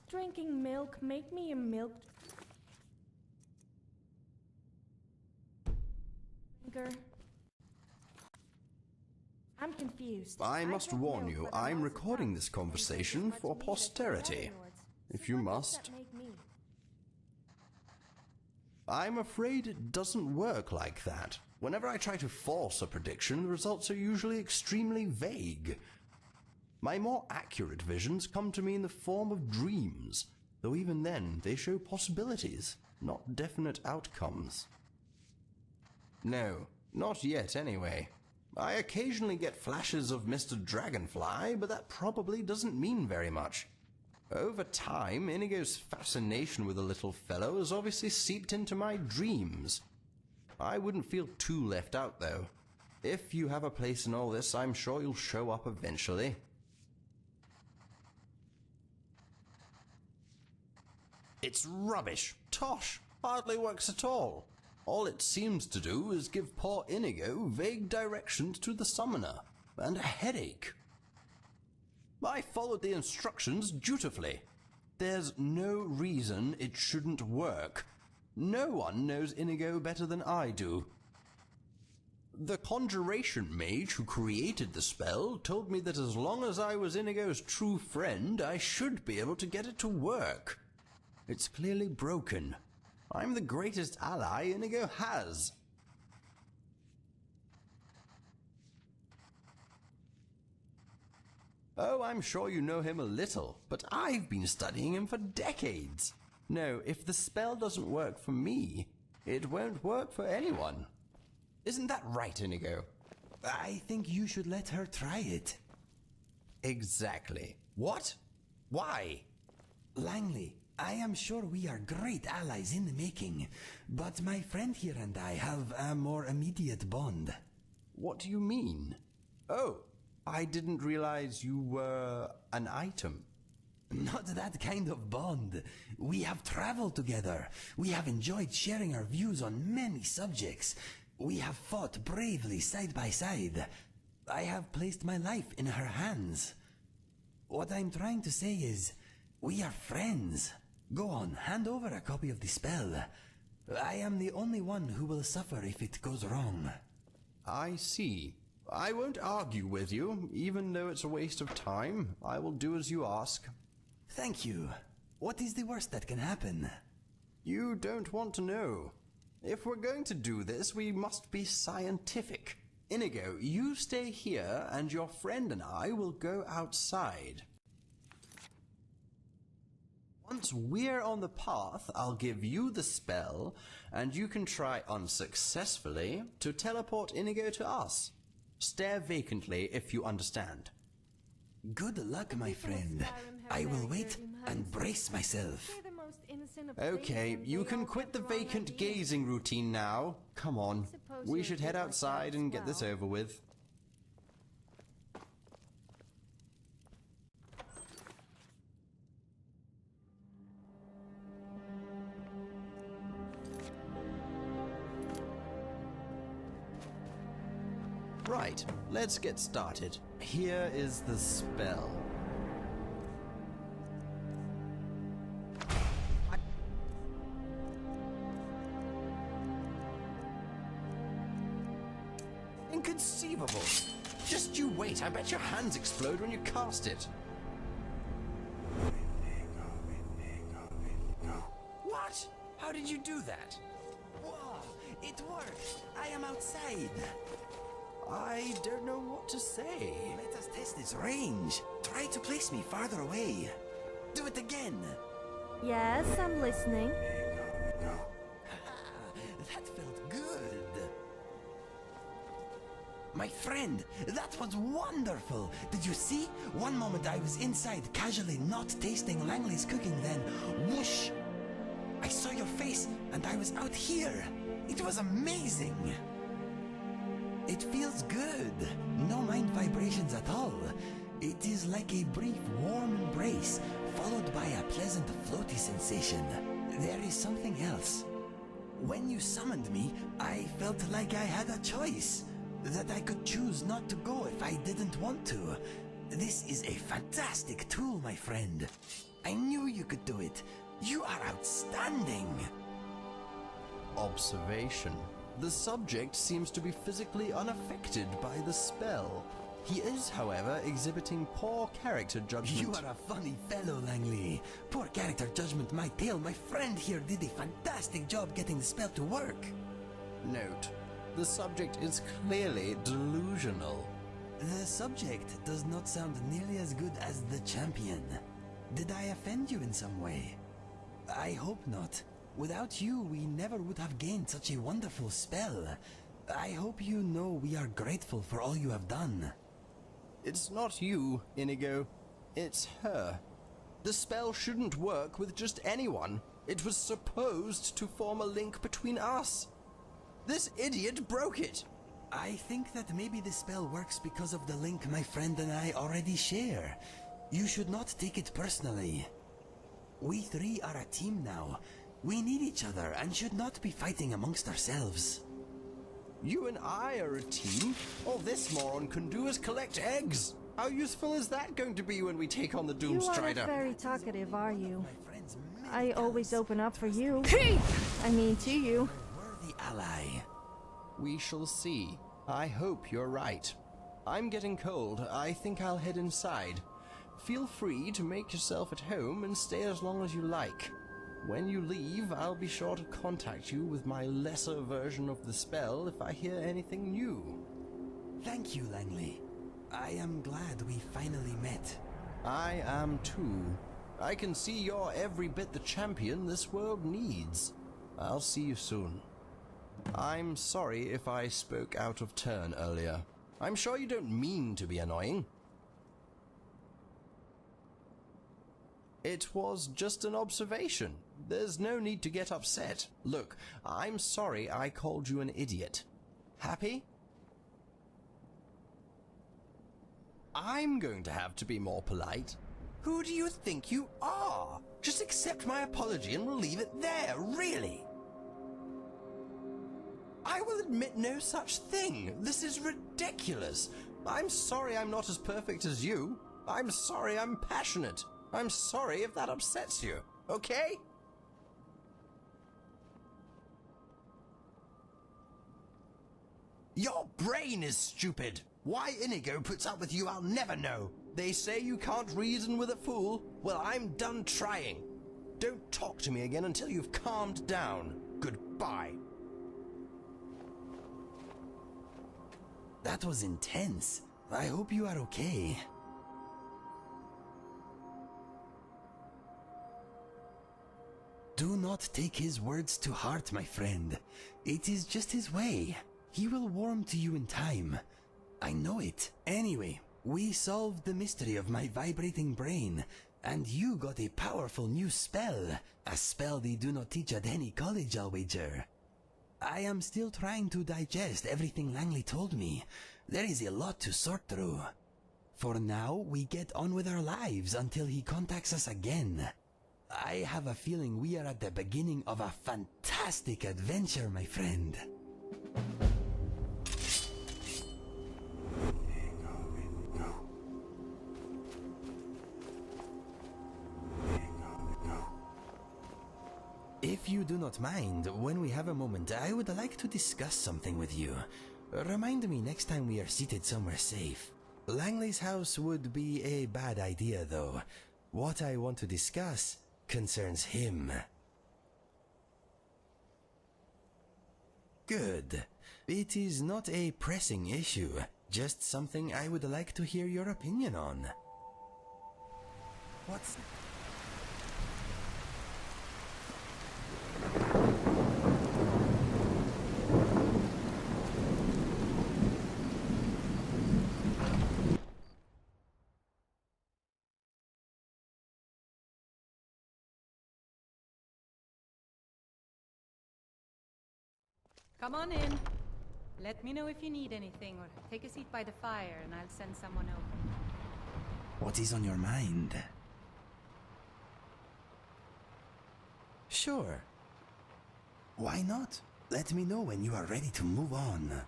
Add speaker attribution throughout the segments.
Speaker 1: drinking milk make me a milk drinker? I'm confused.
Speaker 2: I must warn you, I'm recording this conversation for posterity. If you must. I'm afraid it doesn't work like that. Whenever I try to force a prediction, the results are usually extremely vague. My more accurate visions come to me in the form of dreams, though even then they show possibilities, not definite outcomes. No, not yet anyway. I occasionally get flashes of Mr. Dragonfly, but that probably doesn't mean very much. Over time, Inigo's fascination with the little fellow has obviously seeped into my dreams. I wouldn't feel too left out, though. If you have a place in all this, I'm sure you'll show up eventually. It's rubbish. Tosh. Hardly works at all. All it seems to do is give poor Inigo vague directions to the summoner, and a headache. I followed the instructions dutifully. There's no reason it shouldn't work. No one knows Inigo better than I do. The conjuration mage who created the spell told me that as long as I was Inigo's true friend, I should be able to get it to work. It's clearly broken. I'm the greatest ally Inigo has. Oh, I'm sure you know him a little, but I've been studying him for decades. No, if the spell doesn't work for me, it won't work for anyone. Isn't that right, Inigo?
Speaker 3: I think you should let her try it.
Speaker 2: Exactly. What? Why?
Speaker 3: Langley, I am sure we are great allies in the making, but my friend here and I have a more immediate bond.
Speaker 2: What do you mean? Oh, I didn't realize you were an item.
Speaker 3: Not that kind of bond. We have traveled together. We have enjoyed sharing our views on many subjects. We have fought bravely side by side. I have placed my life in her hands. What I'm trying to say is, we are friends. Go on, hand over a copy of the spell. I am the only one who will suffer if it goes wrong.
Speaker 2: I see. I won't argue with you, even though it's a waste of time. I will do as you ask.
Speaker 3: Thank you. What is the worst that can happen?
Speaker 2: You don't want to know. If we're going to do this, we must be scientific. Inigo, you stay here, and your friend and I will go outside. Once we're on the path, I'll give you the spell, and you can try unsuccessfully to teleport Inigo to us. Stare vacantly if you understand.
Speaker 3: Good luck, my friend. I will wait and brace myself.
Speaker 2: Okay, you can quit the vacant gazing routine now. Come on, we should head outside and get this over with. Right, let's get started. Here is the spell. Inconceivable! Just you wait, I bet your hands explode when you cast it. What? How did you do that?
Speaker 3: Whoa, it worked! I am outside!
Speaker 2: I don't know what to say.
Speaker 3: Let us test its range. Try to place me farther away. Do it again.
Speaker 1: Yes, I'm listening.
Speaker 3: That felt good. My friend, that was wonderful. Did you see? One moment I was inside, casually not tasting Langley's cooking, then whoosh! I saw your face and I was out here. It was amazing. It feels good. No mind vibrations at all. It is like a brief warm embrace, followed by a pleasant floaty sensation. There is something else. When you summoned me, I felt like I had a choice. That I could choose not to go if I didn't want to. This is a fantastic tool, my friend. I knew you could do it. You are outstanding.
Speaker 2: Observation. The subject seems to be physically unaffected by the spell. He is, however, exhibiting poor character judgment.
Speaker 3: You are a funny fellow, Langley. Poor character judgment, my tail. My friend here did a fantastic job getting the spell to work.
Speaker 2: Note, the subject is clearly delusional.
Speaker 3: The subject does not sound nearly as good as the champion. Did I offend you in some way? I hope not. Without you, we never would have gained such a wonderful spell. I hope you know we are grateful for all you have done.
Speaker 2: It's not you, Inigo. It's her. The spell shouldn't work with just anyone. It was supposed to form a link between us. This idiot broke it.
Speaker 3: I think that maybe the spell works because of the link my friend and I already share. You should not take it personally. We three are a team now. We need each other and should not be fighting amongst ourselves.
Speaker 2: You and I are a team. All this moron can do is collect eggs. How useful is that going to be when we take on the
Speaker 1: You aren't
Speaker 2: Doomstrider?
Speaker 1: very talkative, are you?
Speaker 3: My friends,
Speaker 1: I always open up for you. I mean, to you.
Speaker 3: worthy ally.
Speaker 2: We shall see. I hope you're right. I'm getting cold. I think I'll head inside. Feel free to make yourself at home and stay as long as you like. When you leave, I'll be sure to contact you with my lesser version of the spell if I hear anything new.
Speaker 3: Thank you, Langley. I am glad we finally met.
Speaker 2: I am too. I can see you're every bit the champion this world needs. I'll see you soon. I'm sorry if I spoke out of turn earlier. I'm sure you don't mean to be annoying. It was just an observation. There's no need to get upset. Look, I'm sorry I called you an idiot. Happy? I'm going to have to be more polite. Who do you think you are? Just accept my apology and we'll leave it there, really. I will admit no such thing. This is ridiculous. I'm sorry I'm not as perfect as you. I'm sorry I'm passionate. I'm sorry if that upsets you, okay? Your brain is stupid. Why Inigo puts up with you, I'll never know. They say you can't reason with a fool. Well, I'm done trying. Don't talk to me again until you've calmed down. Goodbye.
Speaker 3: That was intense. I hope you are okay. Do not take his words to heart, my friend. It is just his way. He will warm to you in time. I know it. Anyway, we solved the mystery of my vibrating brain, and you got a powerful new spell. A spell they do not teach at any college, I'll wager. I am still trying to digest everything Langley told me. There is a lot to sort through. For now, we get on with our lives until he contacts us again. I have a feeling we are at the beginning of a fantastic adventure, my friend. If you do not mind, when we have a moment, I would like to discuss something with you. Remind me next time we are seated somewhere safe. Langley's house would be a bad idea, though. What I want to discuss concerns him. Good. It is not a pressing issue, just something I would like to hear your opinion on. What's...
Speaker 4: Come on in. Let me know if you need anything, or take a seat by the fire and I'll send someone over.
Speaker 3: What is on your mind? Sure. Why not? Let me know when you are ready to move on.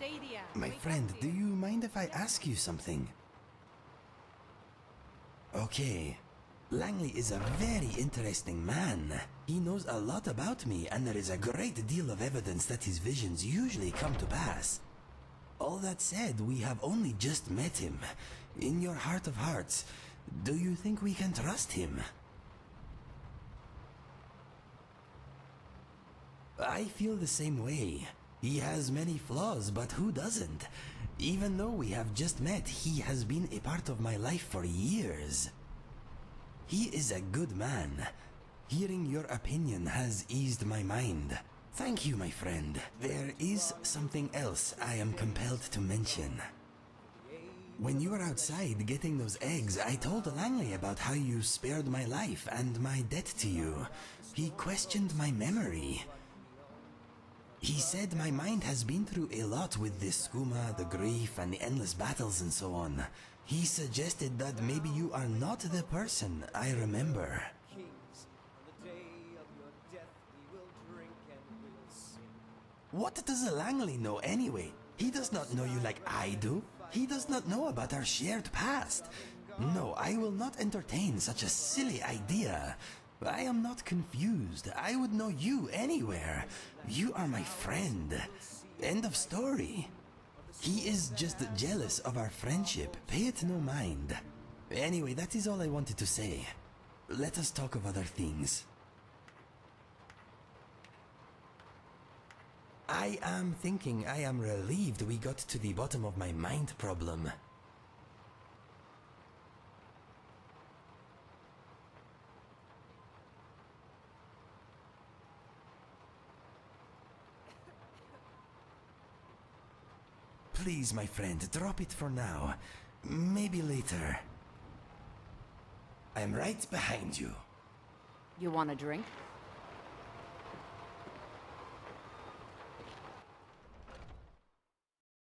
Speaker 4: Sadia.
Speaker 3: My
Speaker 4: wake up,
Speaker 3: friend, do
Speaker 4: dear.
Speaker 3: you mind if I ask you something? Okay. Langley is a very interesting man. He knows a lot about me, and there is a great deal of evidence that his visions usually come to pass. All that said, we have only just met him. In your heart of hearts, do you think we can trust him? I feel the same way. He has many flaws, but who doesn't? Even though we have just met, he has been a part of my life for years. He is a good man. Hearing your opinion has eased my mind. Thank you, my friend. There is something else I am compelled to mention. When you were outside getting those eggs, I told Langley about how you spared my life and my debt to you. He questioned my memory. He said my mind has been through a lot with this skooma, the grief, and the endless battles and so on. He suggested that maybe you are not the person I remember. What does Langley know anyway? He does not know you like I do. He does not know about our shared past. No, I will not entertain such a silly idea. I am not confused. I would know you anywhere. You are my friend. End of story. He is just jealous of our friendship. Pay it no mind. Anyway, that is all I wanted to say. Let us talk of other things. I am thinking I am relieved we got to the bottom of my mind problem. Please, my friend, drop it for now. Maybe later. I am right behind you.
Speaker 5: You want a drink?